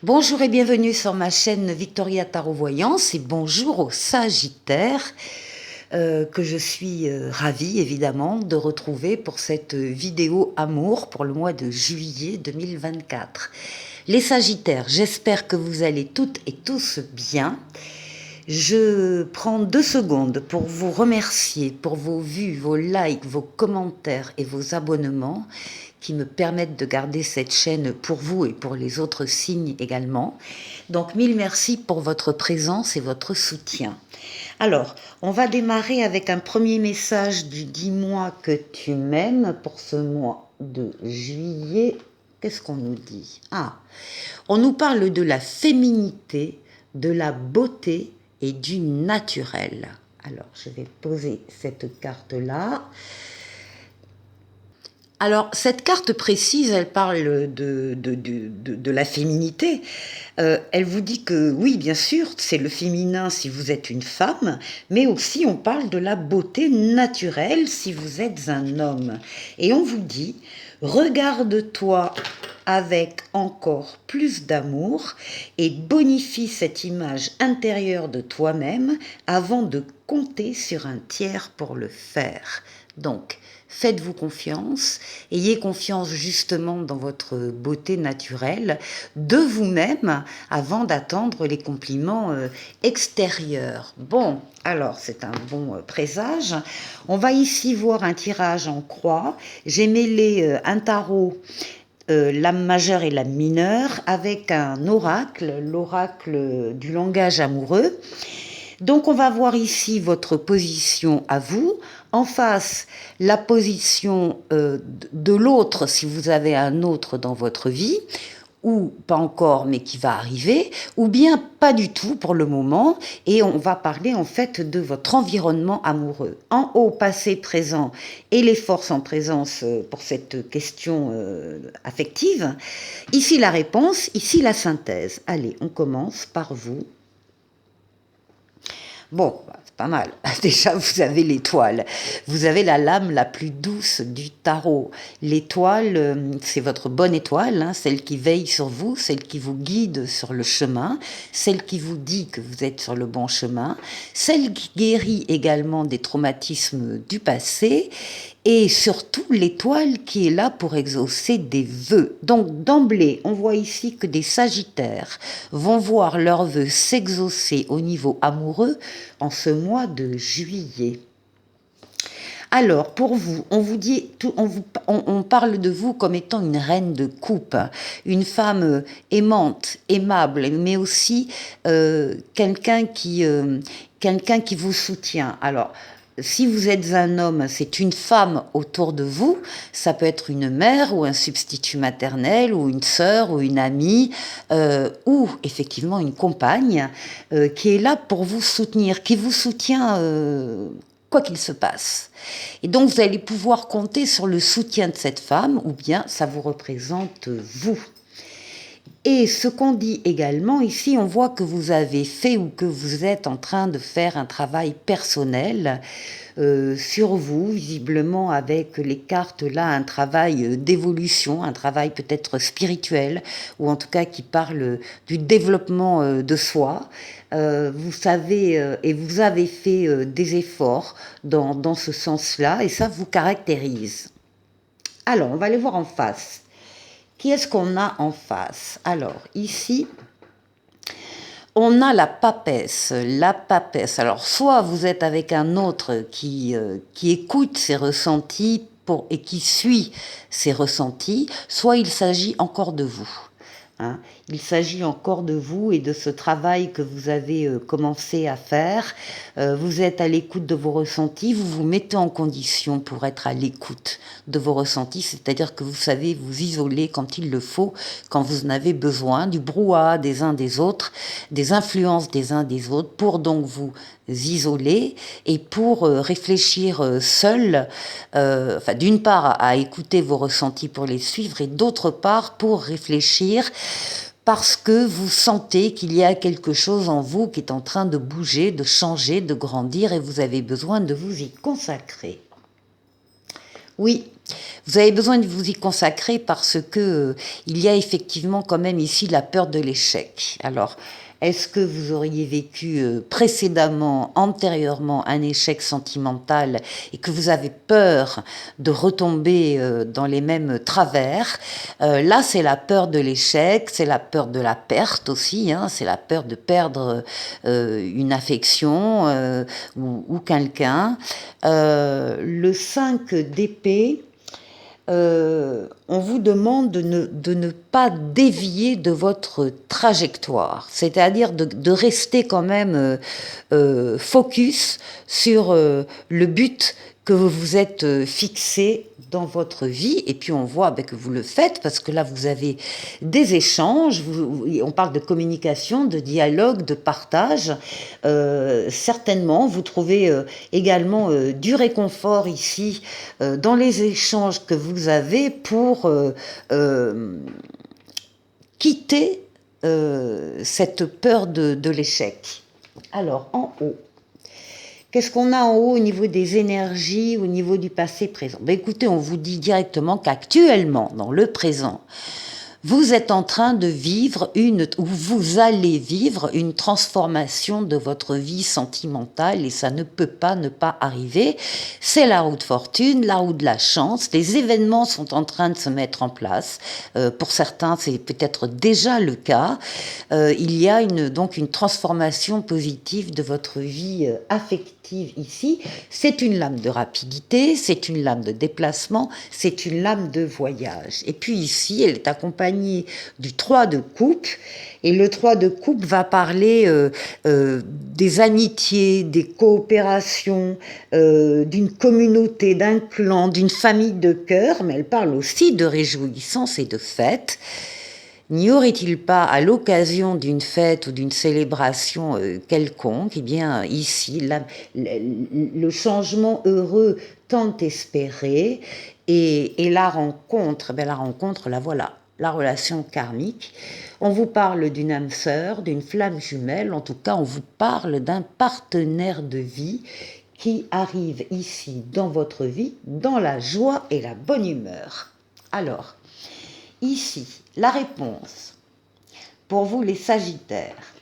Bonjour et bienvenue sur ma chaîne Victoria Tarot Voyance et bonjour aux Sagittaires que je suis ravie évidemment de retrouver pour cette vidéo amour pour le mois de juillet 2024. Les Sagittaires, j'espère que vous allez toutes et tous bien. Je prends 2 secondes pour vous remercier pour vos vues, vos likes, vos commentaires et vos abonnements qui me permettent de garder cette chaîne pour vous et pour les autres signes également. Donc, mille merci pour votre présence et votre soutien. Alors, on va démarrer avec un premier message du « Dis-moi que tu m'aimes » pour ce mois de juillet. Qu'est-ce qu'on nous dit? On nous parle de la féminité, de la beauté et du naturel. Alors, je vais poser cette carte-là. Alors, cette carte précise, elle parle de la féminité. Elle vous dit que, oui, bien sûr, c'est le féminin si vous êtes une femme, mais aussi on parle de la beauté naturelle si vous êtes un homme. Et on vous dit, regarde-toi avec encore plus d'amour et bonifie cette image intérieure de toi-même avant de compter sur un tiers pour le faire. Donc, faites-vous confiance, ayez confiance justement dans votre beauté naturelle de vous-même avant d'attendre les compliments extérieurs. Bon, alors c'est un bon présage. On va ici voir un tirage en croix. J'ai mêlé un tarot, l'âme majeure et l'âme mineure, avec un oracle, l'oracle du langage amoureux. Donc on va voir ici votre position à vous, en face la position de l'autre si vous avez un autre dans votre vie, ou pas encore mais qui va arriver, ou bien pas du tout pour le moment, et on va parler en fait de votre environnement amoureux. En haut, passé, présent et les forces en présence pour cette question affective. Ici la réponse, ici la synthèse. Allez, on commence par vous. Bon, c'est pas mal. Déjà, vous avez l'étoile. Vous avez la lame la plus douce du tarot. L'étoile, c'est votre bonne étoile, hein, celle qui veille sur vous, celle qui vous guide sur le chemin, celle qui vous dit que vous êtes sur le bon chemin, celle qui guérit également des traumatismes du passé, et surtout l'étoile qui est là pour exaucer des vœux. Donc d'emblée, on voit ici que des Sagittaires vont voir leurs vœux s'exaucer au niveau amoureux en ce mois de juillet. Alors, pour vous, on vous dit, on parle de vous comme étant une reine de coupe, une femme aimante, aimable, mais aussi quelqu'un qui vous soutient. Alors, si vous êtes un homme, c'est une femme autour de vous, ça peut être une mère ou un substitut maternel ou une sœur ou une amie ou effectivement une compagne qui est là pour vous soutenir, qui vous soutient quoi qu'il se passe. Et donc vous allez pouvoir compter sur le soutien de cette femme ou bien ça vous représente vous. Et ce qu'on dit également ici, on voit que vous avez fait ou que vous êtes en train de faire un travail personnel sur vous, visiblement avec les cartes là, un travail d'évolution, un travail peut-être spirituel, ou en tout cas qui parle du développement de soi. Vous savez et vous avez fait des efforts dans ce sens-là, et ça vous caractérise. Alors, on va aller voir en face. Qui est-ce qu'on a en face? Alors, ici, on a la papesse. La papesse. Alors, soit vous êtes avec un autre qui écoute ses ressentis et qui suit ses ressentis, soit il s'agit encore de vous. Hein. Il s'agit encore de vous et de ce travail que vous avez commencé à faire. Vous êtes à l'écoute de vos ressentis, vous vous mettez en condition pour être à l'écoute de vos ressentis, c'est-à-dire que vous savez vous isoler quand il le faut, quand vous en avez besoin, du brouhaha des uns des autres, des influences des uns des autres, pour donc vous isoler et pour réfléchir seul, enfin d'une part à écouter vos ressentis pour les suivre et d'autre part pour réfléchir parce que vous sentez qu'il y a quelque chose en vous qui est en train de bouger, de changer, de grandir et vous avez besoin de vous y consacrer. Oui, Vous avez besoin de vous y consacrer parce que il y a effectivement quand même ici la peur de l'échec. Alors, est-ce que vous auriez vécu précédemment, antérieurement, un échec sentimental et que vous avez peur de retomber dans les mêmes travers? Là, c'est la peur de l'échec, c'est la peur de la perte aussi, hein, c'est la peur de perdre une affection ou quelqu'un. Le 5 d'épée, on vous demande de ne pas dévier de votre trajectoire, c'est-à-dire de rester quand même focus sur le but que vous vous êtes fixé dans votre vie. Et puis on voit que vous le faites parce que là vous avez des échanges, on parle de communication, de dialogue, de partage. Certainement, vous trouvez également du réconfort ici dans les échanges que vous avez pour quitter cette peur de l'échec. Alors, en haut, qu'est-ce qu'on a en haut au niveau des énergies, au niveau du passé présent? Écoutez, on vous dit directement qu'actuellement, dans le présent, vous êtes en train de vivre ou vous allez vivre une transformation de votre vie sentimentale et ça ne peut pas ne pas arriver. C'est la roue de fortune, la roue de la chance. Les événements sont en train de se mettre en place. Pour certains, c'est peut-être déjà le cas. Il y a donc une transformation positive de votre vie affective ici. C'est une lame de rapidité, c'est une lame de déplacement, c'est une lame de voyage. Et puis ici, elle est accompagnée du 3 de coupe, et le 3 de coupe va parler des amitiés, des coopérations, d'une communauté, d'un clan, d'une famille de cœur, mais elle parle aussi de réjouissance et de fête. N'y aurait-il pas, à l'occasion d'une fête ou d'une célébration quelconque, eh bien ici, le changement heureux tant espéré et la rencontre, la voilà, la relation karmique. On vous parle d'une âme sœur, d'une flamme jumelle, en tout cas on vous parle d'un partenaire de vie qui arrive ici dans votre vie, dans la joie et la bonne humeur. Alors, ici, la réponse, pour vous les Sagittaires,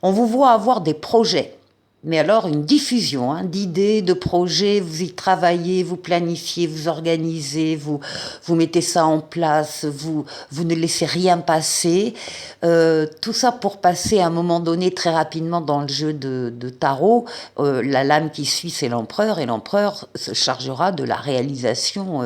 on vous voit avoir des projets, mais alors une diffusion d'idées, de projets, vous y travaillez, vous planifiez, vous organisez, vous mettez ça en place, vous ne laissez rien passer. Tout ça pour passer à un moment donné très rapidement dans le jeu de tarot. La lame qui suit, c'est l'empereur, et l'empereur se chargera de la réalisation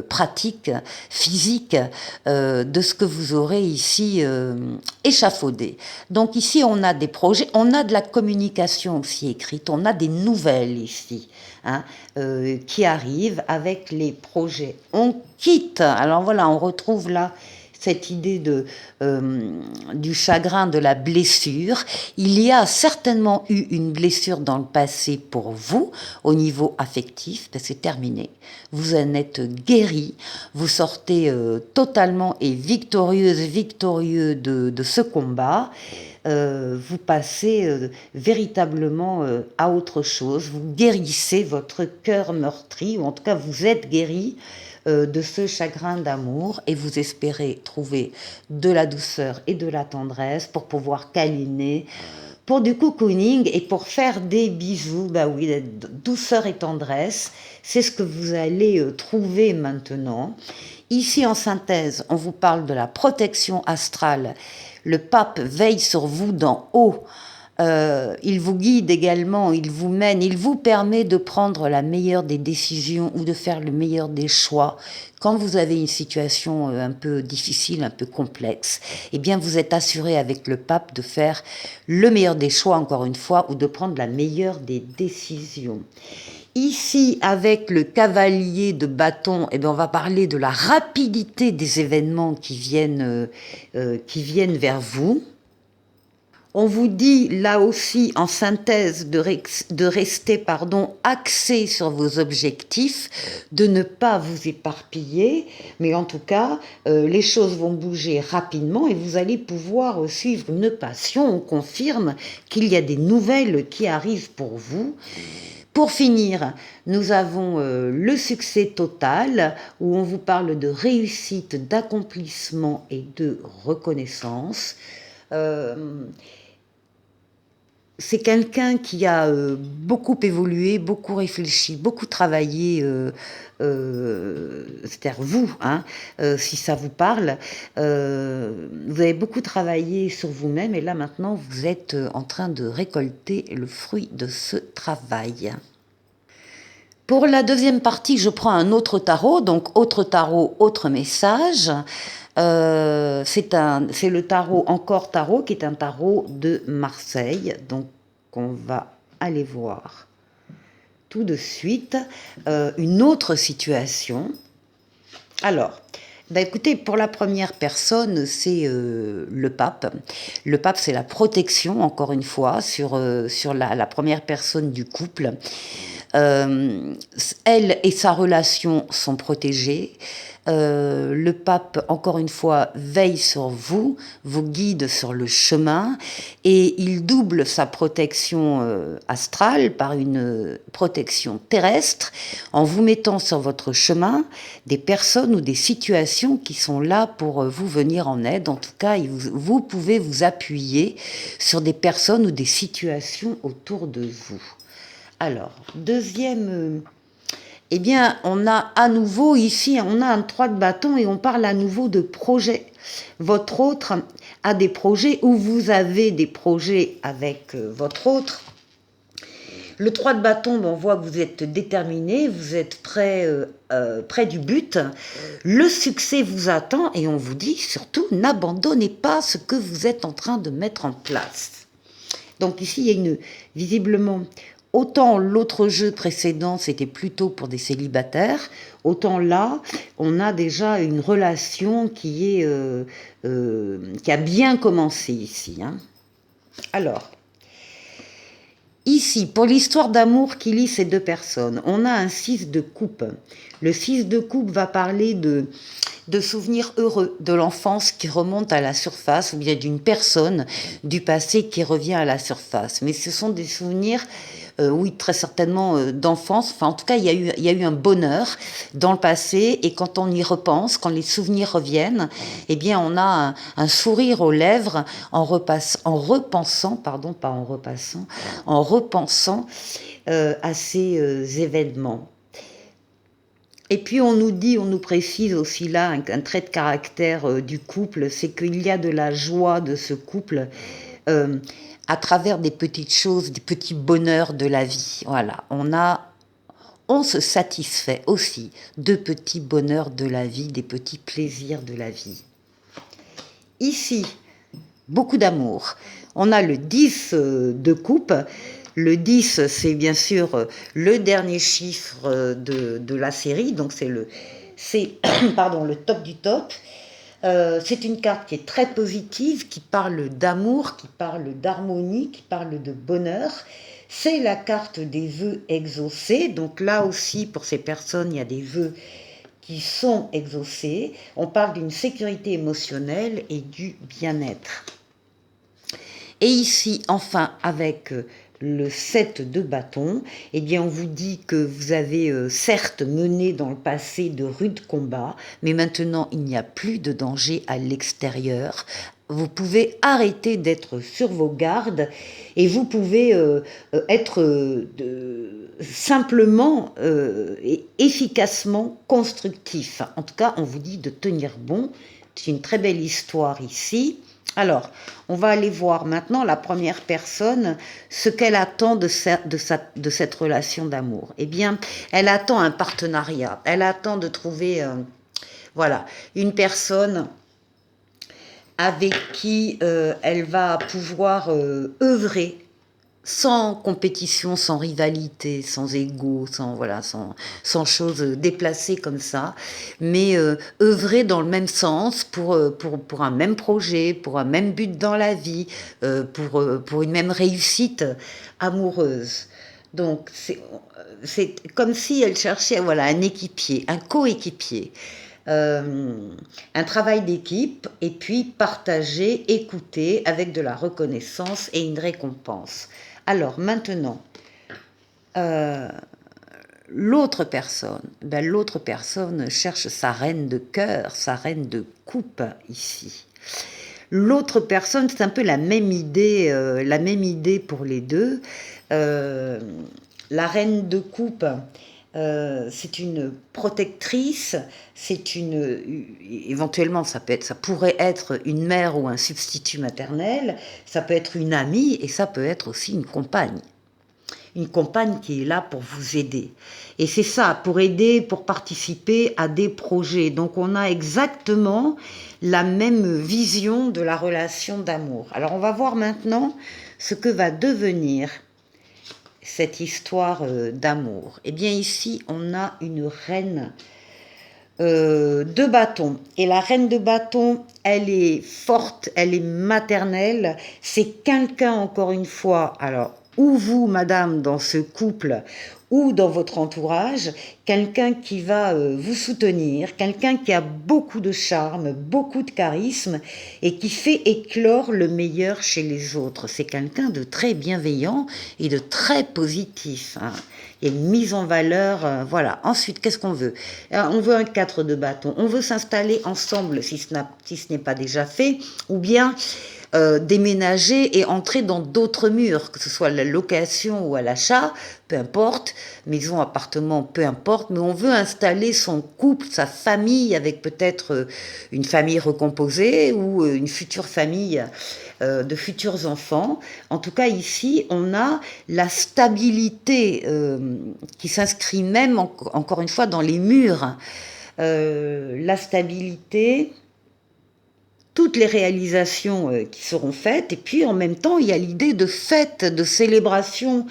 pratique, physique, de ce que vous aurez ici échafaudé. Donc ici, on a des projets, on a de la communication aussi écrite, on a des nouvelles ici qui arrivent avec les projets. On quitte, alors voilà, on retrouve là cette idée du chagrin, de la blessure. Il y a certainement eu une blessure dans le passé pour vous, au niveau affectif, c'est terminé. Vous en êtes guéri, vous sortez totalement et victorieux de ce combat. Vous passez véritablement à autre chose, vous guérissez votre cœur meurtri, ou en tout cas vous êtes guéri de ce chagrin d'amour, et vous espérez trouver de la douceur et de la tendresse pour pouvoir câliner, pour du cocooning et pour faire des bisous. Oui, douceur et tendresse, c'est ce que vous allez trouver maintenant. Ici en synthèse, on vous parle de la protection astrale. Le pape veille sur vous d'en haut. Il vous guide également, il vous mène, il vous permet de prendre la meilleure des décisions ou de faire le meilleur des choix. Quand vous avez une situation un peu difficile, un peu complexe, eh bien vous êtes assuré avec le pape de faire le meilleur des choix, encore une fois, ou de prendre la meilleure des décisions. Ici, avec le cavalier de bâton, eh bien, on va parler de la rapidité des événements qui viennent vers vous. On vous dit là aussi en synthèse de rester axé sur vos objectifs, de ne pas vous éparpiller, mais en tout cas les choses vont bouger rapidement et vous allez pouvoir suivre une passion. On confirme qu'il y a des nouvelles qui arrivent pour vous. Pour finir, nous avons le succès total, où on vous parle de réussite, d'accomplissement et de reconnaissance. Euh, c'est quelqu'un qui a beaucoup évolué, beaucoup réfléchi, beaucoup travaillé, c'est-à-dire vous, hein, si ça vous parle. Vous avez beaucoup travaillé sur vous-même et là maintenant vous êtes en train de récolter le fruit de ce travail. Pour la deuxième partie, je prends un autre tarot, donc autre tarot, autre message. C'est le tarot Encore Tarot, qui est un tarot de Marseille. Donc, on va aller voir tout de suite une autre situation. Alors, écoutez, pour la première personne, c'est le pape. Le pape, c'est la protection, encore une fois, sur la première personne du couple. Elle et sa relation sont protégées. Le pape, encore une fois, veille sur vous, vous guide sur le chemin et il double sa protection astrale par une protection terrestre en vous mettant sur votre chemin des personnes ou des situations qui sont là pour vous venir en aide. En tout cas, vous pouvez vous appuyer sur des personnes ou des situations autour de vous. Alors, deuxième, eh bien, on a à nouveau ici, on a un 3 de bâton et on parle à nouveau de projet. Votre autre a des projets ou vous avez des projets avec votre autre. Le 3 de bâton, on voit que vous êtes déterminé, vous êtes près du but. Le succès vous attend et on vous dit surtout, n'abandonnez pas ce que vous êtes en train de mettre en place. Donc ici, il y a visiblement... Autant l'autre jeu précédent, c'était plutôt pour des célibataires, autant là, on a déjà une relation qui a bien commencé ici. Hein. Alors, ici, pour l'histoire d'amour qui lie ces deux personnes, on a un 6 de coupe. Le 6 de coupe va parler de souvenirs heureux de l'enfance qui remontent à la surface, ou bien d'une personne du passé qui revient à la surface. Mais ce sont des souvenirs... oui, très certainement d'enfance. Enfin, en tout cas, il y a eu un bonheur dans le passé. Et quand on y repense, quand les souvenirs reviennent, eh bien, on a un sourire aux lèvres en repensant à ces événements. Et puis on nous précise aussi là un trait de caractère du couple, c'est qu'il y a de la joie de ce couple. À travers des petites choses, des petits bonheurs de la vie. Voilà, on se satisfait aussi de petits bonheurs de la vie, des petits plaisirs de la vie. Ici, beaucoup d'amour. On a le 10 de coupe. Le 10, c'est bien sûr le dernier chiffre de la série, donc c'est le top du top. C'est une carte qui est très positive, qui parle d'amour, qui parle d'harmonie, qui parle de bonheur. C'est la carte des vœux exaucés. Donc là aussi, pour ces personnes, il y a des vœux qui sont exaucés. On parle d'une sécurité émotionnelle et du bien-être. Et ici, enfin, avec le 7 de bâton, eh bien, on vous dit que vous avez certes mené dans le passé de rudes combats, mais maintenant, il n'y a plus de danger à l'extérieur. Vous pouvez arrêter d'être sur vos gardes et vous pouvez être simplement et efficacement constructif. En tout cas, on vous dit de tenir bon. C'est une très belle histoire ici. Alors, on va aller voir maintenant la première personne, ce qu'elle attend de cette relation d'amour. Eh bien, elle attend un partenariat. Elle attend de trouver une personne avec qui elle va pouvoir œuvrer sans compétition, sans rivalité, sans ego, sans choses déplacées comme ça, mais œuvrer dans le même sens pour un même projet, pour un même but dans la vie, pour une même réussite amoureuse. Donc c'est comme si elle cherchait un équipier, un coéquipier. Un travail d'équipe et puis partager, écouter avec de la reconnaissance et une récompense. Alors maintenant, Euh, l'autre personne cherche sa reine de cœur, sa reine de coupe ici. L'autre personne, c'est un peu la même idée pour les deux. Euh, la reine de coupe, c'est une protectrice, éventuellement ça pourrait être une mère ou un substitut maternel, ça peut être une amie et ça peut être aussi une compagne qui est là pour vous aider. Et c'est ça, pour aider, pour participer à des projets. Donc on a exactement la même vision de la relation d'amour. Alors on va voir maintenant ce que va devenir cette histoire d'amour. Eh bien ici, on a une reine de bâton. Et la reine de bâton, elle est forte, elle est maternelle. C'est quelqu'un, encore une fois, alors, ou vous, madame, dans ce couple, ou dans votre entourage, quelqu'un qui va vous soutenir, quelqu'un qui a beaucoup de charme, beaucoup de charisme, et qui fait éclore le meilleur chez les autres. C'est quelqu'un de très bienveillant et de très positif, hein. Et mise en valeur, voilà. Ensuite, qu'est-ce qu'on veut? On veut un 4 de bâton. On veut s'installer ensemble, si ce n'est pas déjà fait, ou bien déménager et entrer dans d'autres murs, que ce soit à la location ou à l'achat, peu importe, maison, appartement, peu importe, mais on veut installer son couple, sa famille, avec peut-être une famille recomposée ou une future famille de futurs enfants. En tout cas, ici, on a la stabilité qui s'inscrit même, encore une fois, dans les murs. La stabilité, toutes les réalisations qui seront faites, et puis en même temps, il y a l'idée de fête, de célébration.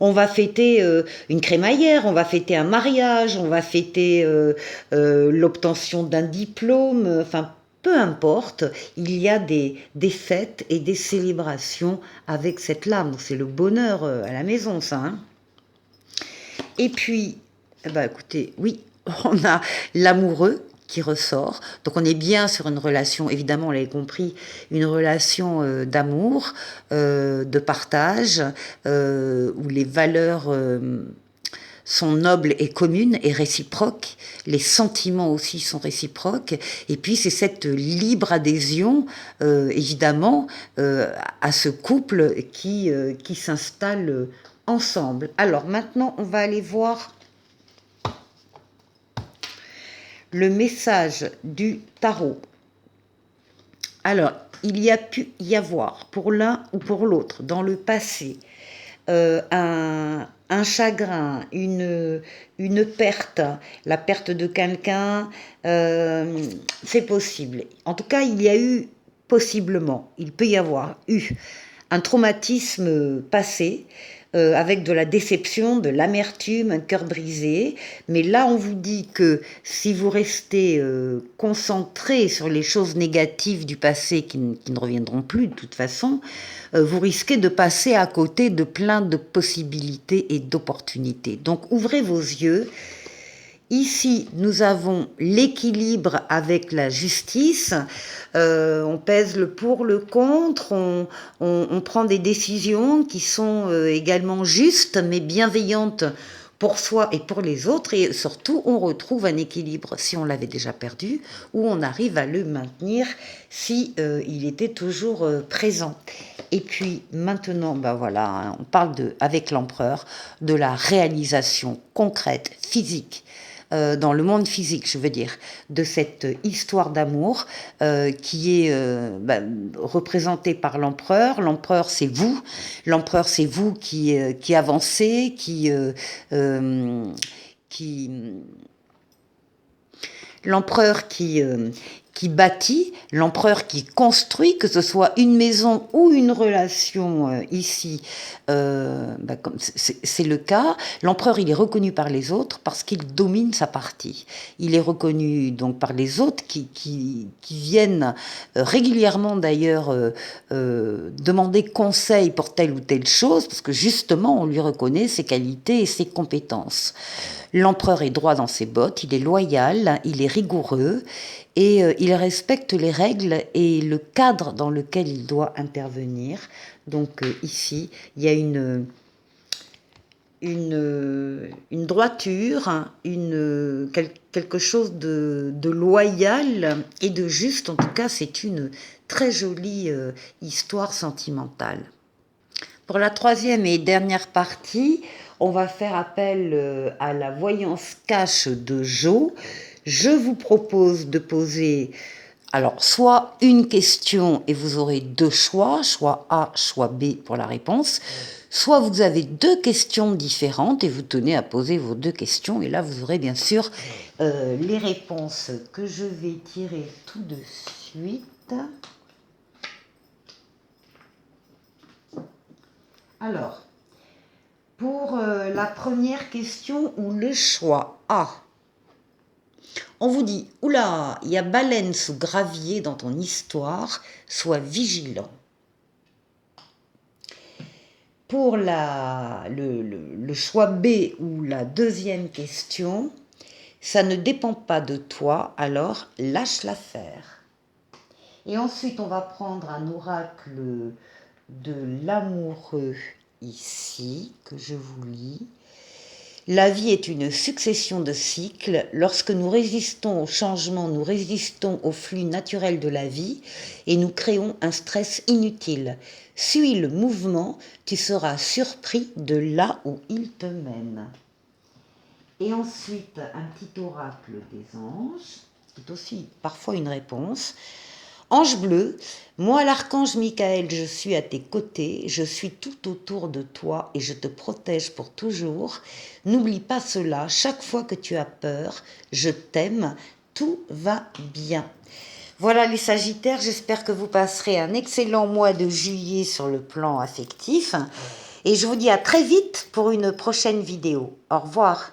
On va fêter une crémaillère, on va fêter un mariage, on va fêter l'obtention d'un diplôme, enfin, peu importe, il y a des fêtes et des célébrations avec cette lame. C'est le bonheur à la maison, ça, hein. Et puis, eh ben, écoutez, oui, on a l'amoureux qui ressort. Donc on est bien sur une relation, évidemment, on l'avait compris, une relation d'amour, de partage, où les valeurs sont nobles et communes et réciproques. Les sentiments aussi sont réciproques. Et puis c'est cette libre adhésion, évidemment, à ce couple qui s'installe ensemble. Alors maintenant, on va aller voir le message du tarot. Alors, il y a pu y avoir, pour l'un ou pour l'autre, dans le passé, un chagrin, une perte, la perte de quelqu'un, c'est possible. En tout cas, il y a eu, possiblement, il peut y avoir eu un traumatisme passé, avec de la déception, de l'amertume, un cœur brisé. Mais là, on vous dit que si vous restez concentré sur les choses négatives du passé qui ne reviendront plus de toute façon, vous risquez de passer à côté de plein de possibilités et d'opportunités. Donc ouvrez vos yeux. Ici, nous avons l'équilibre avec la justice. On pèse le pour, le contre. On prend des décisions qui sont également justes, mais bienveillantes pour soi et pour les autres. Et surtout, on retrouve un équilibre si on l'avait déjà perdu, ou on arrive à le maintenir si il était toujours présent. Et puis maintenant, ben voilà, hein, on parle avec l'empereur de la réalisation concrète, physique, dans le monde physique, je veux dire, de cette histoire d'amour qui est représentée par l'empereur. L'empereur, c'est vous. L'empereur, c'est vous qui avancez, qui l'empereur qui bâtit, l'empereur qui construit, que ce soit une maison ou une relation ici, comme c'est le cas. L'empereur, il est reconnu par les autres parce qu'il domine sa partie. Il est reconnu donc par les autres qui viennent régulièrement d'ailleurs demander conseil pour telle ou telle chose, parce que justement, on lui reconnaît ses qualités et ses compétences. L'empereur est droit dans ses bottes, il est loyal, il est rigoureux et il respecte les règles et le cadre dans lequel il doit intervenir. Donc ici, il y a une droiture, hein, quelque chose de loyal et de juste. En tout cas, c'est une très jolie histoire sentimentale. Pour la troisième et dernière partie, on va faire appel à la voyance cache de Jo. Je vous propose de poser alors soit une question et vous aurez deux choix, choix A, choix B pour la réponse, soit vous avez deux questions différentes et vous tenez à poser vos deux questions et là vous aurez bien sûr les réponses que je vais tirer tout de suite. Alors, pour la première question ou le choix A, on vous dit, oula, il y a baleine sous gravier dans ton histoire, sois vigilant. Pour le choix B ou la deuxième question, ça ne dépend pas de toi, alors lâche l'affaire. Et ensuite, on va prendre un oracle de l'amoureux ici, que je vous lis. La vie est une succession de cycles. Lorsque nous résistons au changement, nous résistons au flux naturel de la vie et nous créons un stress inutile. Suis le mouvement, tu seras surpris de là où il te mène. Et ensuite, un petit oracle des anges, qui est aussi parfois une réponse. Ange bleu, moi l'archange Michael, je suis à tes côtés, je suis tout autour de toi et je te protège pour toujours. N'oublie pas cela, chaque fois que tu as peur, je t'aime, tout va bien. Voilà les Sagittaires, j'espère que vous passerez un excellent mois de juillet sur le plan affectif. Et je vous dis à très vite pour une prochaine vidéo. Au revoir.